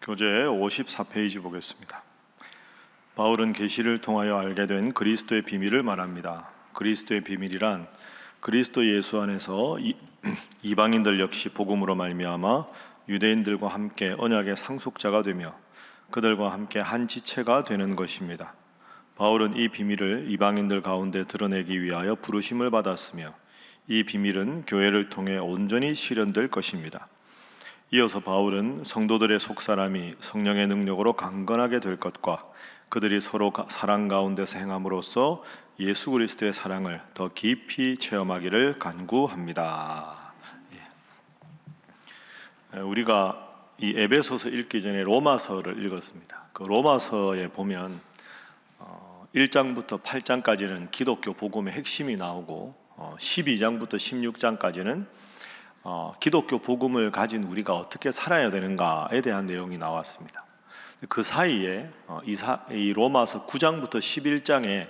교재 54페이지 보겠습니다. 바울은 계시를 통하여 알게 된 그리스도의 비밀을 말합니다. 그리스도의 비밀이란 그리스도 예수 안에서 이방인들 역시 복음으로 말미암아 유대인들과 함께 언약의 상속자가 되며 그들과 함께 한 지체가 되는 것입니다. 바울은 이 비밀을 이방인들 가운데 드러내기 위하여 부르심을 받았으며 이 비밀은 교회를 통해 온전히 실현될 것입니다. 이어서 바울은 성도들의 속사람이 성령의 능력으로 강건하게 될 것과 그들이 서로 사랑 가운데서 행함으로써 예수 그리스도의 사랑을 더 깊이 체험하기를 간구합니다. 우리가 이 에베소서 읽기 전에 로마서를 읽었습니다. 그 로마서에 보면 1장부터 8장까지는 기독교 복음의 핵심이 나오고 12장부터 16장까지는 기독교 복음을 가진 우리가 어떻게 살아야 되는가에 대한 내용이 나왔습니다. 그 사이에 이 로마서 9장부터 11장에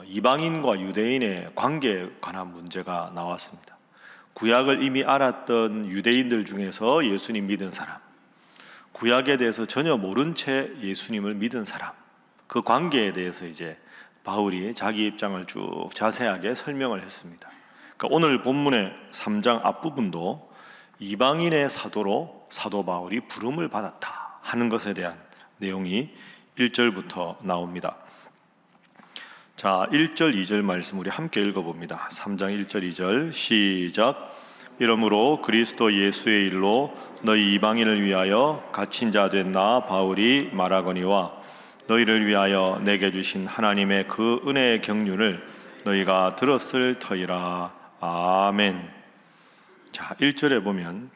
이방인과 유대인의 관계에 관한 문제가 나왔습니다. 구약을 이미 알았던 유대인들 중에서 예수님 믿은 사람, 구약에 대해서 전혀 모른 채 예수님을 믿은 사람, 그 관계에 대해서 이제 바울이 자기 입장을 쭉 자세하게 설명을 했습니다. 그러니까 오늘 본문의 3장 앞부분도 이방인의 사도로 사도 바울이 부름을 받았다 하는 것에 대한 내용이 1절부터 나옵니다. 자, 1절 2절 말씀 우리 함께 읽어봅니다. 3장 1절 2절 시작. 이러므로 그리스도 예수의 일로 너희 이방인을 위하여 갇힌 자 된 나 바울이 말하거니와 너희를 위하여 내게 주신 하나님의 그 은혜의 경륜을 너희가 들었을 터이라. 아멘. 자, 1절에 보면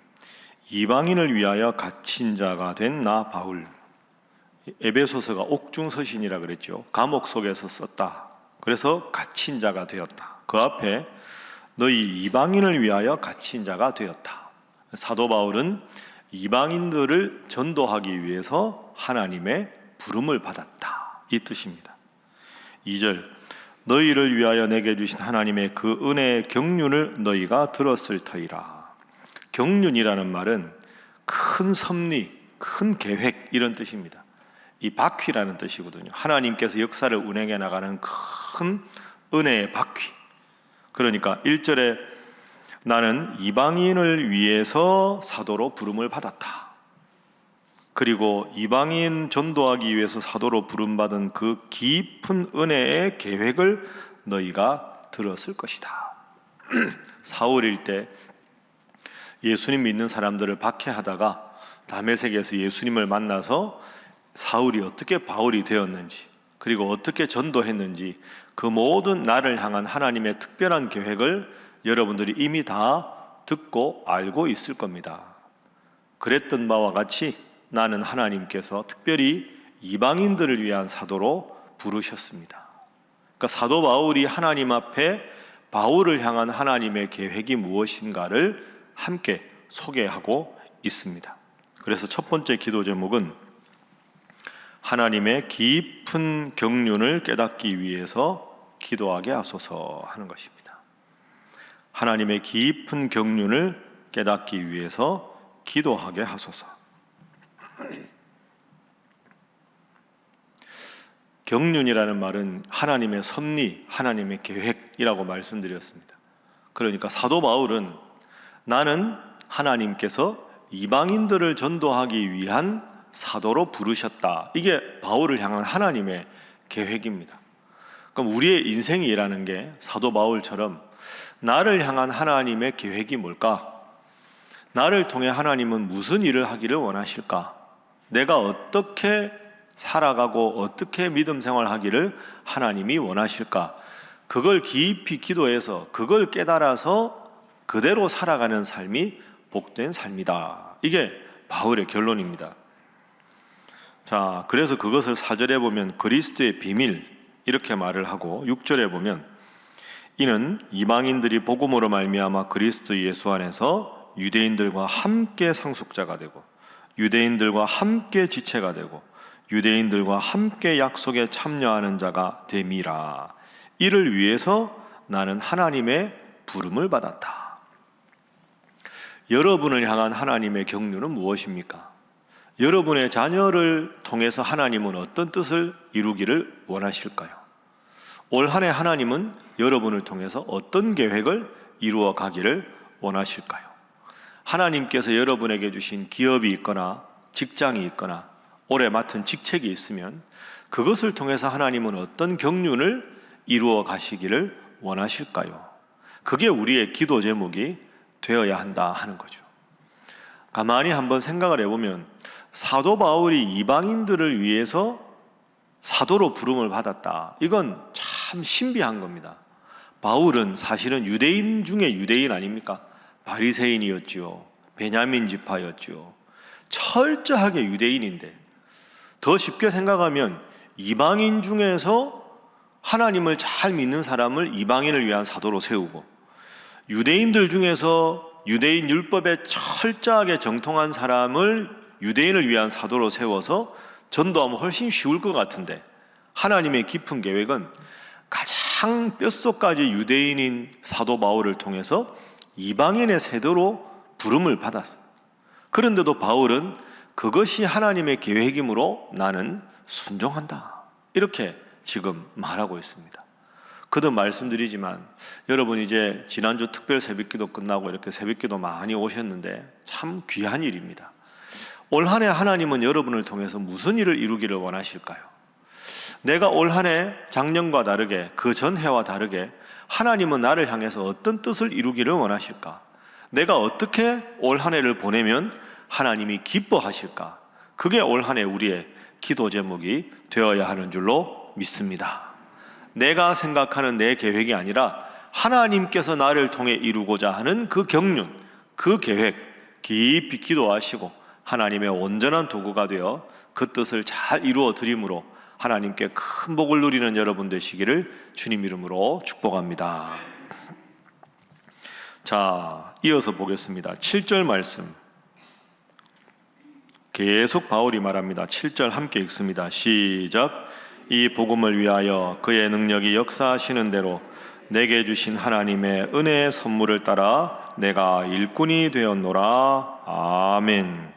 이방인을 위하여 갇힌 자가 된 나 바울. 에베소서가 옥중서신이라 그랬죠. 감옥 속에서 썼다. 그래서 갇힌 자가 되었다. 그 앞에 너희 이방인을 위하여 갇힌 자가 되었다. 사도 바울은 이방인들을 전도하기 위해서 하나님의 부름을 받았다. 이 뜻입니다. 2절 너희를 위하여 내게 주신 하나님의 그 은혜의 경륜을 너희가 들었을 터이라. 경륜이라는 말은 큰 섭리, 큰 계획 이런 뜻입니다. 이 바퀴라는 뜻이거든요. 하나님께서 역사를 운행해 나가는 큰 은혜의 바퀴. 그러니까 1절에 나는 이방인을 위해서 사도로 부름을 받았다. 그리고 이방인 전도하기 위해서 사도로 부름받은 그 깊은 은혜의 계획을 너희가 들었을 것이다. 사울일 때 예수님 믿는 사람들을 박해하다가 다메섹에서 예수님을 만나서 사울이 어떻게 바울이 되었는지 그리고 어떻게 전도했는지 그 모든 나를 향한 하나님의 특별한 계획을 여러분들이 이미 다 듣고 알고 있을 겁니다. 그랬던 바와 같이 나는 하나님께서 특별히 이방인들을 위한 사도로 부르셨습니다. 그러니까 사도 바울이 하나님 앞에 바울을 향한 하나님의 계획이 무엇인가를 함께 소개하고 있습니다. 그래서 첫 번째 기도 제목은 하나님의 깊은 경륜을 깨닫기 위해서 기도하게 하소서 하는 것입니다. 하나님의 깊은 경륜을 깨닫기 위해서 기도하게 하소서. 경륜이라는 말은 하나님의 섭리, 하나님의 계획이라고 말씀드렸습니다. 그러니까 사도 바울은 나는 하나님께서 이방인들을 전도하기 위한 사도로 부르셨다. 이게 바울을 향한 하나님의 계획입니다. 그럼 우리의 인생이라는 게 사도 바울처럼 나를 향한 하나님의 계획이 뭘까? 나를 통해 하나님은 무슨 일을 하기를 원하실까? 내가 어떻게 살아가고 어떻게 믿음 생활하기를 하나님이 원하실까? 그걸 깊이 기도해서 그걸 깨달아서 그대로 살아가는 삶이 복된 삶이다. 이게 바울의 결론입니다. 자, 그래서 그것을 4절에 보면 그리스도의 비밀 이렇게 말을 하고 6절에 보면 이는 이방인들이 복음으로 말미암아 그리스도 예수 안에서 유대인들과 함께 상속자가 되고 유대인들과 함께 지체가 되고 유대인들과 함께 약속에 참여하는 자가 됨이라. 이를 위해서 나는 하나님의 부름을 받았다. 여러분을 향한 하나님의 경륜은 무엇입니까? 여러분의 자녀를 통해서 하나님은 어떤 뜻을 이루기를 원하실까요? 올 한 해 하나님은 여러분을 통해서 어떤 계획을 이루어 가기를 원하실까요? 하나님께서 여러분에게 주신 기업이 있거나 직장이 있거나 올해 맡은 직책이 있으면 그것을 통해서 하나님은 어떤 경륜을 이루어 가시기를 원하실까요? 그게 우리의 기도 제목이 되어야 한다 하는 거죠. 가만히 한번 생각을 해보면 사도 바울이 이방인들을 위해서 사도로 부름을 받았다. 이건 참 신비한 겁니다. 바울은 사실은 유대인 중에 유대인 아닙니까? 바리새인이었지요. 베냐민 지파였지요. 철저하게 유대인인데 더 쉽게 생각하면 이방인 중에서 하나님을 잘 믿는 사람을 이방인을 위한 사도로 세우고 유대인들 중에서 유대인 율법에 철저하게 정통한 사람을 유대인을 위한 사도로 세워서 전도하면 훨씬 쉬울 것 같은데 하나님의 깊은 계획은 가장 뼛속까지 유대인인 사도 바울을 통해서 이방인의 세도로 부름을 받았어요. 그런데도 바울은 그것이 하나님의 계획이므로 나는 순종한다. 이렇게 지금 말하고 있습니다. 거듭 말씀드리지만 여러분 이제 지난주 특별 새벽기도 끝나고 이렇게 새벽기도 많이 오셨는데 참 귀한 일입니다. 올 한 해 하나님은 여러분을 통해서 무슨 일을 이루기를 원하실까요? 내가 올 한 해 작년과 다르게 그 전 해와 다르게 하나님은 나를 향해서 어떤 뜻을 이루기를 원하실까? 내가 어떻게 올 한 해를 보내면 하나님이 기뻐하실까? 그게 올 한 해 우리의 기도 제목이 되어야 하는 줄로 믿습니다. 내가 생각하는 내 계획이 아니라 하나님께서 나를 통해 이루고자 하는 그 경륜, 그 계획 깊이 기도하시고 하나님의 온전한 도구가 되어 그 뜻을 잘 이루어 드림으로 하나님께 큰 복을 누리는 여러분 되시기를 주님 이름으로 축복합니다. 자, 이어서 보겠습니다. 7절 말씀. 계속 바울이 말합니다. 7절 함께 읽습니다. 시작. 이 복음을 위하여 그의 능력이 역사하시는 대로 내게 주신 하나님의 은혜의 선물을 따라 내가 일꾼이 되었노라. 아멘.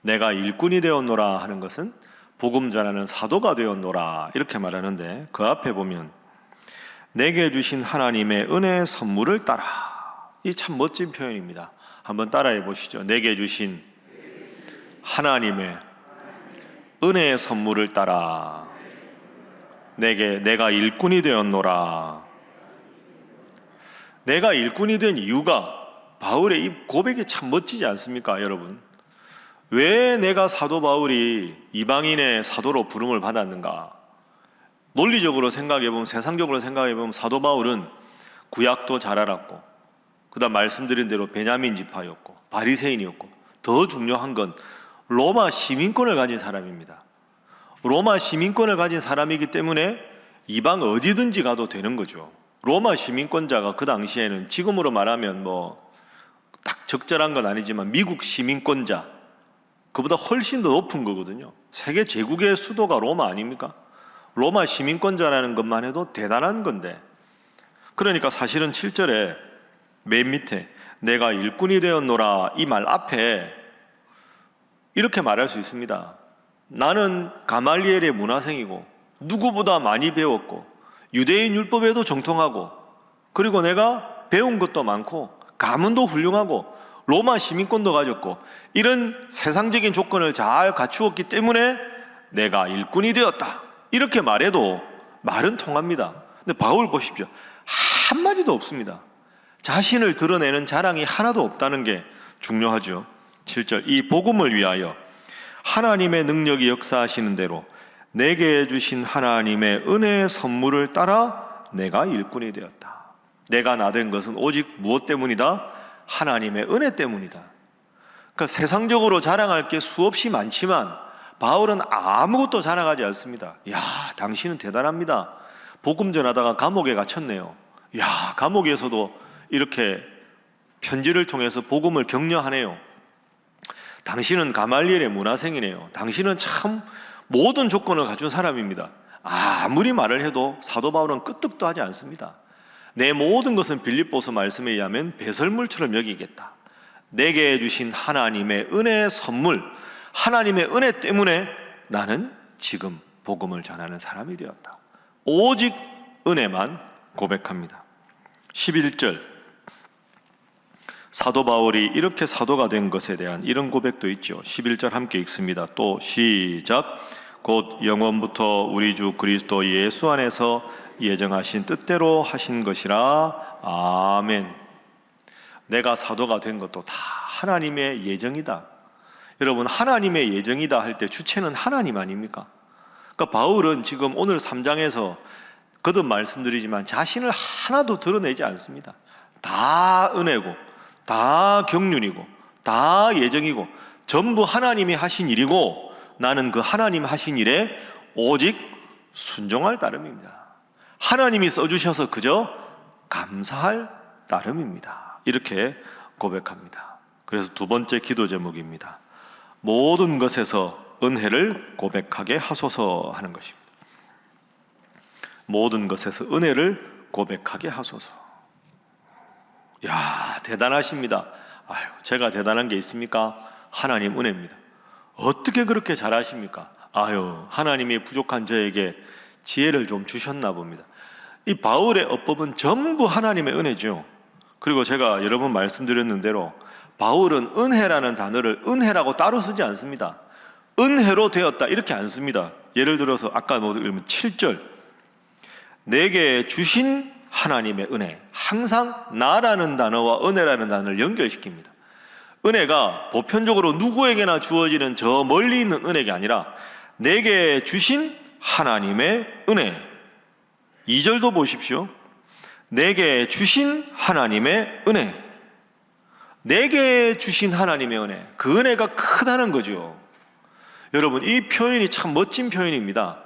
내가 일꾼이 되었노라 하는 것은 복음 전하는 사도가 되었노라 이렇게 말하는데 그 앞에 보면 내게 주신 하나님의 은혜의 선물을 따라, 이 참 멋진 표현입니다. 한번 따라해 보시죠. 내게 주신 하나님의 은혜의 선물을 따라 내가 일꾼이 되었노라. 내가 일꾼이 된 이유가 바울의 이 고백이 참 멋지지 않습니까, 여러분? 왜 내가 사도 바울이 이방인의 사도로 부름을 받았는가? 논리적으로 생각해보면, 세상적으로 생각해보면 사도 바울은 구약도 잘 알았고 그 다음 말씀드린 대로 베냐민 지파였고 바리새인이었고 더 중요한 건 로마 시민권을 가진 사람입니다. 로마 시민권을 가진 사람이기 때문에 이방 어디든지 가도 되는 거죠. 로마 시민권자가 그 당시에는 지금으로 말하면 뭐 딱 적절한 건 아니지만 미국 시민권자 그보다 훨씬 더 높은 거거든요. 세계 제국의 수도가 로마 아닙니까? 로마 시민권자라는 것만 해도 대단한 건데, 그러니까 사실은 7절에 맨 밑에 내가 일꾼이 되었노라 이 말 앞에 이렇게 말할 수 있습니다. 나는 가말리엘의 문화생이고 누구보다 많이 배웠고 유대인 율법에도 정통하고 그리고 내가 배운 것도 많고 가문도 훌륭하고 로마 시민권도 가졌고 이런 세상적인 조건을 잘 갖추었기 때문에 내가 일꾼이 되었다 이렇게 말해도 말은 통합니다. 근데 바울 보십시오. 한마디도 없습니다. 자신을 드러내는 자랑이 하나도 없다는 게 중요하죠. 7절 이 복음을 위하여 하나님의 능력이 역사하시는 대로 내게 주신 하나님의 은혜의 선물을 따라 내가 일꾼이 되었다. 내가 나 된 것은 오직 무엇 때문이다? 하나님의 은혜 때문이다. 그러니까 세상적으로 자랑할 게 수없이 많지만 바울은 아무것도 자랑하지 않습니다. 야, 당신은 대단합니다. 복음 전하다가 감옥에 갇혔네요. 야, 감옥에서도 이렇게 편지를 통해서 복음을 격려하네요. 당신은 가말리엘의 문화생이네요. 당신은 참 모든 조건을 갖춘 사람입니다. 아무리 말을 해도 사도 바울은 끄떡도 하지 않습니다. 내 모든 것은 빌립보서 말씀에 의하면 배설물처럼 여기겠다. 내게 주신 하나님의 은혜의 선물, 하나님의 은혜 때문에 나는 지금 복음을 전하는 사람이 되었다. 오직 은혜만 고백합니다. 11절, 사도 바울이 이렇게 사도가 된 것에 대한 이런 고백도 있죠. 11절 함께 읽습니다. 또 시작. 곧 영원부터 우리 주 그리스도 예수 안에서 예정하신 뜻대로 하신 것이라. 아멘. 내가 사도가 된 것도 다 하나님의 예정이다. 여러분, 하나님의 예정이다 할 때 주체는 하나님 아닙니까? 그러니까 바울은 지금 오늘 3장에서 거듭 말씀드리지만 자신을 하나도 드러내지 않습니다. 다 은혜고, 다 경륜이고, 다 예정이고, 전부 하나님이 하신 일이고, 나는 그 하나님 하신 일에 오직 순종할 따름입니다. 하나님이 써주셔서 그저 감사할 따름입니다. 이렇게 고백합니다. 그래서 두 번째 기도 제목입니다. 모든 것에서 은혜를 고백하게 하소서 하는 것입니다. 모든 것에서 은혜를 고백하게 하소서. 야, 대단하십니다. 아유, 제가 대단한 게 있습니까? 하나님 은혜입니다. 어떻게 그렇게 잘하십니까? 아유, 하나님이 부족한 저에게 지혜를 좀 주셨나 봅니다. 이 바울의 어법은 전부 하나님의 은혜죠. 그리고 제가 여러 번 말씀드렸는 대로 바울은 은혜라는 단어를 은혜라고 따로 쓰지 않습니다. 은혜로 되었다 이렇게 안 씁니다. 예를 들어서 아까 7절, 내게 주신 하나님의 은혜, 항상 나라는 단어와 은혜라는 단어를 연결시킵니다. 은혜가 보편적으로 누구에게나 주어지는 저 멀리 있는 은혜가 아니라 내게 주신 하나님의 은혜. 2절도 보십시오. 내게 주신 하나님의 은혜. 내게 주신 하나님의 은혜. 그 은혜가 크다는 거죠. 여러분, 이 표현이 참 멋진 표현입니다.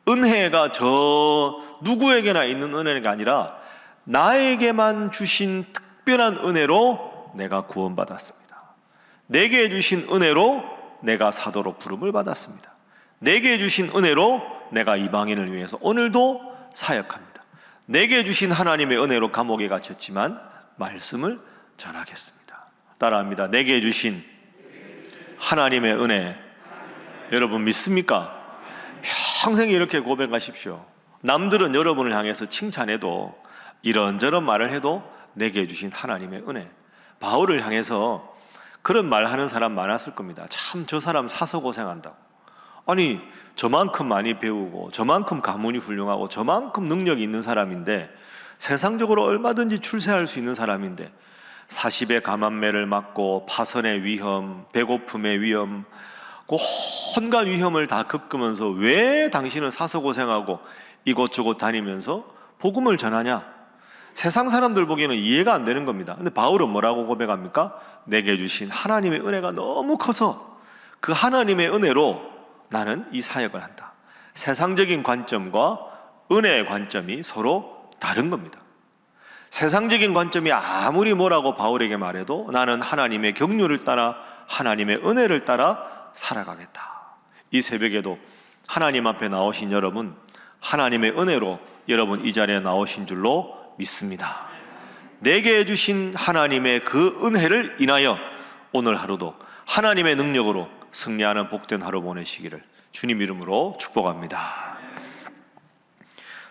은혜가 저 누구에게나 있는 은혜가 아니라 나에게만 주신 특별한 은혜로 내가 구원받았습니다. 내게 주신 은혜로 내가 사도로 부름을 받았습니다. 내게 주신 은혜로 내가 이방인을 위해서 오늘도 사역합니다. 내게 주신 하나님의 은혜로 감옥에 갇혔지만 말씀을 전하겠습니다. 따라합니다. 내게 주신 하나님의 은혜. 여러분 믿습니까? 평생 이렇게 고백하십시오. 남들은 여러분을 향해서 칭찬해도 이런저런 말을 해도 내게 주신 하나님의 은혜. 바울을 향해서 그런 말하는 사람 많았을 겁니다. 참 저 사람 사서 고생한다고. 아니 저만큼 많이 배우고 저만큼 가문이 훌륭하고 저만큼 능력이 있는 사람인데, 세상적으로 얼마든지 출세할 수 있는 사람인데 40의 가만매를 맞고 파선의 위험, 배고픔의 위험, 그 온갖 위험을 다 겪으면서 왜 당신은 사서 고생하고 이곳저곳 다니면서 복음을 전하냐? 세상 사람들 보기에는 이해가 안 되는 겁니다. 근데 바울은 뭐라고 고백합니까? 내게 주신 하나님의 은혜가 너무 커서 그 하나님의 은혜로 나는 이 사역을 한다. 세상적인 관점과 은혜의 관점이 서로 다른 겁니다. 세상적인 관점이 아무리 뭐라고 바울에게 말해도 나는 하나님의 경륜을 따라 하나님의 은혜를 따라 살아가겠다. 이 새벽에도 하나님 앞에 나오신 여러분, 하나님의 은혜로 여러분 이 자리에 나오신 줄로 믿습니다. 내게 주신 하나님의 그 은혜를 인하여 오늘 하루도 하나님의 능력으로 승리하는 복된 하루 보내시기를 주님 이름으로 축복합니다.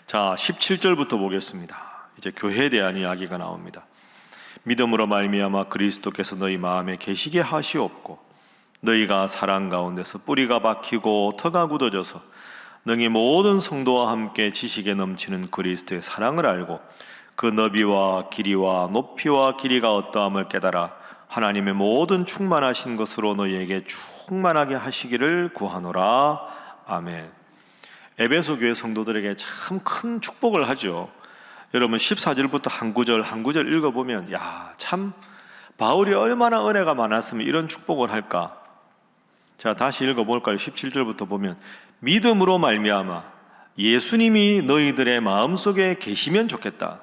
자, 17절부터 보겠습니다. 이제 교회에 대한 이야기가 나옵니다. 믿음으로 말미암아 그리스도께서 너희 마음에 계시게 하시옵고 너희가 사랑 가운데서 뿌리가 박히고 터가 굳어져서 능히 모든 성도와 함께 지식에 넘치는 그리스도의 사랑을 알고 그 너비와 길이와 높이와 길이가 어떠함을 깨달아 하나님의 모든 충만하신 것으로 너희에게 충만하게 하시기를 구하노라. 아멘. 에베소 교회 성도들에게 참 큰 축복을 하죠. 여러분 14절부터 한 구절 한 구절 읽어보면 야, 참 바울이 얼마나 은혜가 많았으면 이런 축복을 할까. 자, 다시 읽어볼까요? 17절부터 보면 믿음으로 말미암아 예수님이 너희들의 마음속에 계시면 좋겠다.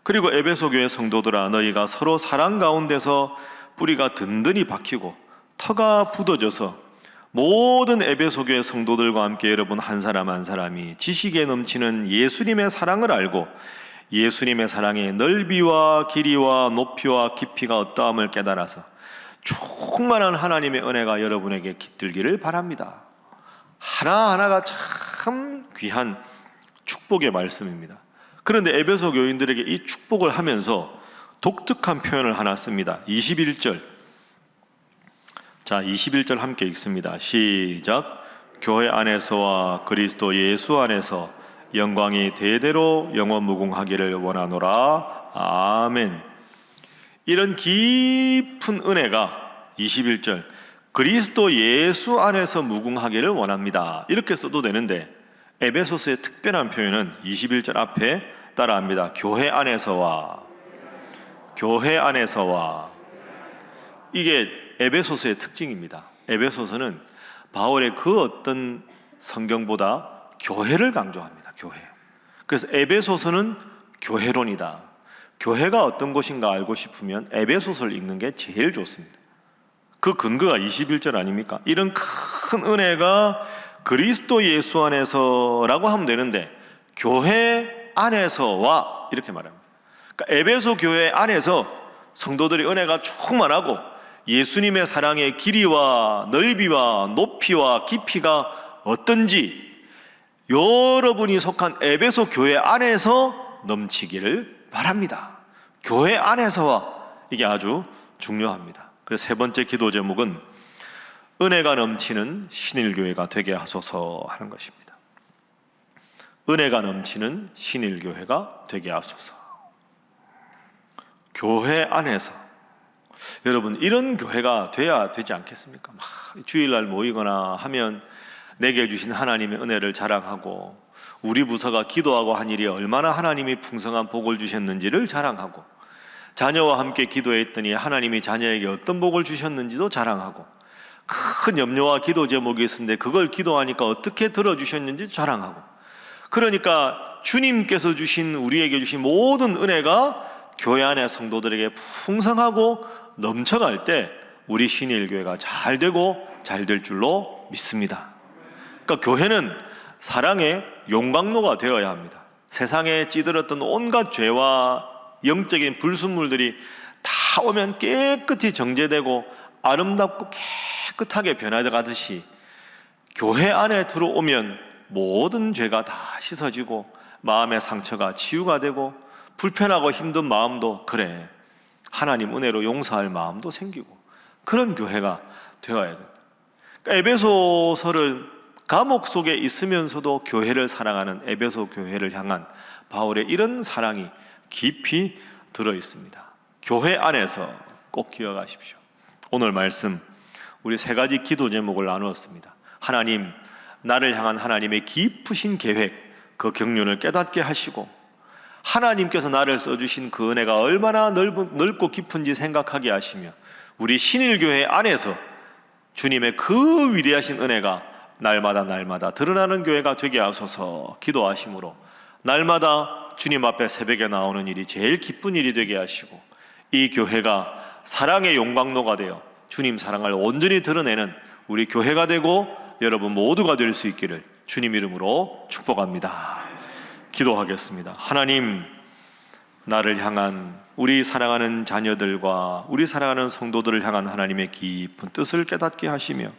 그리고 에베소 교회 성도들아, 너희가 서로 사랑 가운데서 뿌리가 든든히 박히고 터가 굳어져서 모든 에베소 교회 성도들과 함께 여러분 한 사람 한 사람이 지식에 넘치는 예수님의 사랑을 알고 예수님의 사랑의 넓이와 길이와 높이와 깊이가 어떠함을 깨달아서 충만한 하나님의 은혜가 여러분에게 깃들기를 바랍니다. 하나하나가 참 귀한 축복의 말씀입니다. 그런데 에베소 교인들에게 이 축복을 하면서 독특한 표현을 하나 씁니다. 21절. 자, 21절 함께 읽습니다. 시작. 교회 안에서와 그리스도 예수 안에서 영광이 대대로 영원 무궁하기를 원하노라. 아멘. 이런 깊은 은혜가 21절 그리스도 예수 안에서 무궁하기를 원합니다. 이렇게 써도 되는데 에베소서의 특별한 표현은 21절 앞에 따라합니다. 교회 안에서와, 교회 안에서와. 이게 에베소서의 특징입니다. 에베소서는 바울의 그 어떤 성경보다 교회를 강조합니다. 교회. 그래서 에베소서는 교회론이다. 교회가 어떤 곳인가 알고 싶으면 에베소서를 읽는 게 제일 좋습니다. 그 근거가 21절 아닙니까? 이런 큰 은혜가 그리스도 예수 안에서라고 하면 되는데 교회 안에서와 이렇게 말합니다. 그러니까 에베소 교회 안에서 성도들이 은혜가 충만하고 예수님의 사랑의 길이와 넓이와 높이와 깊이가 어떤지 여러분이 속한 에베소 교회 안에서 넘치기를 바랍니다. 교회 안에서와 이게 아주 중요합니다. 그래서 세 번째 기도 제목은 은혜가 넘치는 신일교회가 되게 하소서 하는 것입니다. 은혜가 넘치는 신일교회가 되게 하소서. 교회 안에서 여러분 이런 교회가 돼야 되지 않겠습니까? 주일날 모이거나 하면 내게 주신 하나님의 은혜를 자랑하고 우리 부서가 기도하고 한 일이 얼마나 하나님이 풍성한 복을 주셨는지를 자랑하고 자녀와 함께 기도했더니 하나님이 자녀에게 어떤 복을 주셨는지도 자랑하고 큰 염려와 기도 제목이 있었는데 그걸 기도하니까 어떻게 들어주셨는지 자랑하고 그러니까 주님께서 주신 우리에게 주신 모든 은혜가 교회 안의 성도들에게 풍성하고 넘쳐갈 때 우리 신일교회가 잘 되고 잘 될 줄로 믿습니다. 그러니까 교회는 사랑의 용광로가 되어야 합니다. 세상에 찌들었던 온갖 죄와 영적인 불순물들이 다 오면 깨끗이 정제되고 아름답고 깨끗하게 변화되가듯이 교회 안에 들어오면 모든 죄가 다 씻어지고 마음의 상처가 치유가 되고 불편하고 힘든 마음도 그래 하나님 은혜로 용서할 마음도 생기고 그런 교회가 되어야 됩니다. 그러니까 에베소서를 감옥 속에 있으면서도 교회를 사랑하는 에베소 교회를 향한 바울의 이런 사랑이 깊이 들어 있습니다. 교회 안에서 꼭 기억하십시오. 오늘 말씀 우리 세 가지 기도 제목을 나누었습니다. 하나님, 나를 향한 하나님의 깊으신 계획, 그 경륜을 깨닫게 하시고 하나님께서 나를 써주신 그 은혜가 얼마나 넓고 깊은지 생각하게 하시며 우리 신일교회 안에서 주님의 그 위대하신 은혜가 날마다 드러나는 교회가 되게 하소서 기도하심으로 날마다 주님 앞에 새벽에 나오는 일이 제일 기쁜 일이 되게 하시고 이 교회가 사랑의 용광로가 되어 주님 사랑을 온전히 드러내는 우리 교회가 되고 여러분 모두가 될 수 있기를 주님 이름으로 축복합니다. 기도하겠습니다. 하나님, 나를 향한 우리 사랑하는 자녀들과 우리 사랑하는 성도들을 향한 하나님의 깊은 뜻을 깨닫게 하시며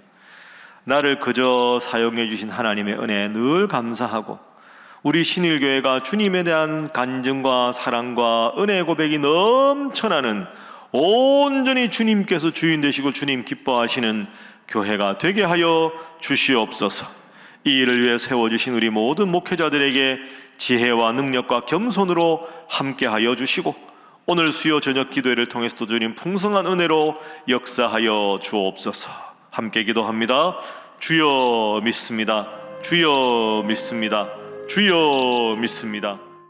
나를 그저 사용해 주신 하나님의 은혜에 늘 감사하고 우리 신일교회가 주님에 대한 간증과 사랑과 은혜의 고백이 넘쳐나는 온전히 주님께서 주인 되시고 주님 기뻐하시는 교회가 되게 하여 주시옵소서. 이 일을 위해 세워주신 우리 모든 목회자들에게 지혜와 능력과 겸손으로 함께하여 주시고 오늘 수요 저녁 기도회를 통해서도 주님 풍성한 은혜로 역사하여 주옵소서. 함께 기도합니다. 주여 믿습니다. 주여 믿습니다. 주여 믿습니다.